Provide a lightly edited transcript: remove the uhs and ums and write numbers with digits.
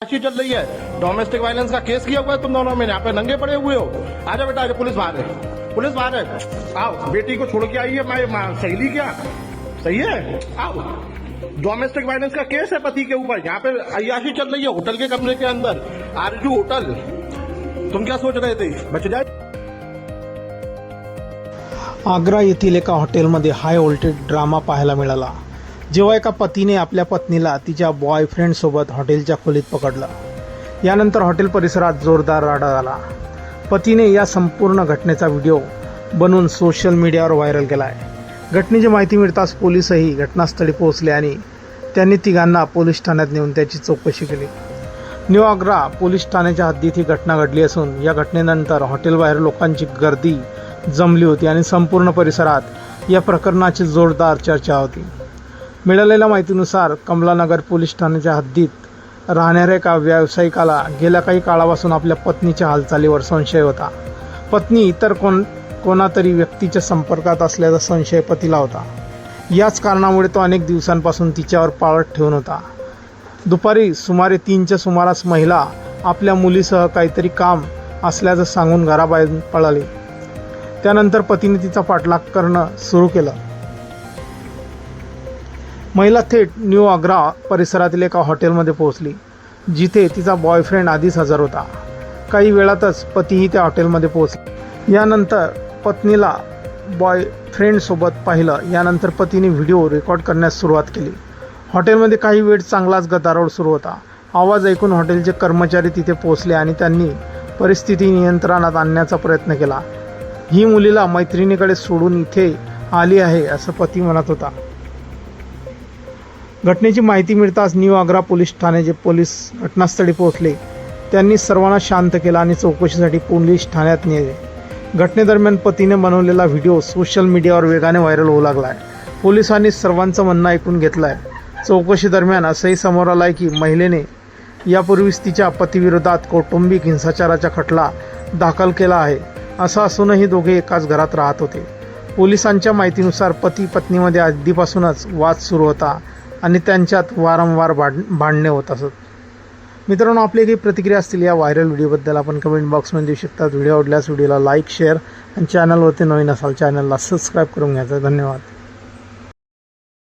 तलाशी चल रही है। डोमेस्टिक वायलेंस का केस किया हुआ है तुम दोनों में, यहाँ पे नंगे पड़े हुए हो। आजा बेटा, आजा, पुलिस बाहर है, पुलिस बाहर है। आओ, बेटी को छोड़ के आई है मैं सहेली, क्या सही है? आओ, डोमेस्टिक वायलेंस का केस है पति के ऊपर, यहाँ पे अय्याशी चल रही है होटल के कमरे के अंदर, आरजू होटल। तुम क्या सोच रहे थे, बच जाए? आग्रा येथील एका हॉटेलमध्ये हाय व्होल्टेज ड्रामा पाहायला मिळाला, जेव्हा एका पतीने आपल्या पत्नीला तिच्या बॉयफ्रेंड सोबत हॉटेलच्या खोलीत पकडलं। यानंतर हॉटेल परिसरात जोरदार राडा झाला। पतीने या संपूर्ण घटनेचा व्हिडिओ बनवून सोशल मीडियावर व्हायरल केला आहे। घटनेची माहिती मिळताच पोलीसही घटनास्थळी पोहोचले आणि त्यांनी तिघांना पोलीस ठाण्यात नेऊन त्याची चौकशी केली। न्यू आग्रा पोलीस ठाण्याच्या हद्दीत ही घटना घडली असून या घटनेनंतर हॉटेलबाहेर लोकांची गर्दी जमली होती आणि संपूर्ण परिसरात या प्रकरणाची जोरदार चर्चा होती। मिळालेल्या माहितीनुसार कमलानगर पोलीस ठाण्याच्या हद्दीत राहणाऱ्या एका व्यावसायिकाला गेल्या काही काळापासून आपल्या पत्नीच्या हालचालीवर संशय होता। पत्नी इतर कोणातरी व्यक्तीच्या संपर्कात असल्याचा संशय पतीला होता। याच कारणामुळे तो अनेक दिवसांपासून तिच्यावर पाळत ठेवून होता। दुपारी सुमारे 3च्या सुमारास महिला आपल्या मुलीसह काहीतरी काम असल्याचं सांगून घराबाहेर पळाली। त्यानंतर पतीने तिचा पाठलाग करणं सुरू केलं। महिला थेट न्यू आग्रा परिसरातील एका हॉटेलमध्ये पोहोचली, जिथे तिचा बॉयफ्रेंड आधीच हजर होता। काही वेळातच पतीही त्या हॉटेलमध्ये पोहोचला। यानंतर पत्नीला बॉयफ्रेंडसोबत पाहिलं। यानंतर पतीने व्हिडिओ रेकॉर्ड करण्यास सुरुवात केली। हॉटेलमध्ये काही वेळ चांगलाच गदारोळ सुरू होता। आवाज ऐकून हॉटेलचे कर्मचारी तिथे पोहोचले आणि त्यांनी परिस्थिती नियंत्रणात आणण्याचा प्रयत्न केला। ही मुलीला मैत्रिणीकडे सोडून इथे आली आहे असं पती म्हणत होता। घटनेची माहिती मिळताच न्यू आग्रा पोलीस ठाण्याचे पोलीस घटनास्थळी पोहोचले। त्यांनी सर्वांना शांत केलं आणि चौकशीसाठी पोलीस ठाण्यात नेले। घटनेदरम्यान पतीने बनवलेला व्हिडिओ सोशल मीडियावर वेगाने व्हायरल होऊ लागला आहे। पोलिसांनी सर्वांचं म्हणणं ऐकून घेतलं आहे। चौकशी दरम्यान असंही समोर आलं आहे की महिलेने यापूर्वीच तिच्या पतीविरोधात कौटुंबिक हिंसाचाराचा खटला दाखल केला आहे। असं असूनही दोघे एकाच घरात राहत होते। पोलिसांच्या माहितीनुसार पती पत्नीमध्ये आधीपासूनच वाद सुरू होता आणि त्यांच्यात वारंवार भांडणे होत असत। मित्रांनो, आपली काही प्रतिक्रिया असतील या व्हायरल व्हिडिओबद्दल आपण कमेंट बॉक्समध्ये देऊ शकता। व्हिडिओ आवडल्यास व्हिडिओला लाईक, शेअर आणि चॅनलवरती नवीन असाल चॅनलला सबस्क्राईब करून घ्यायचं। धन्यवाद।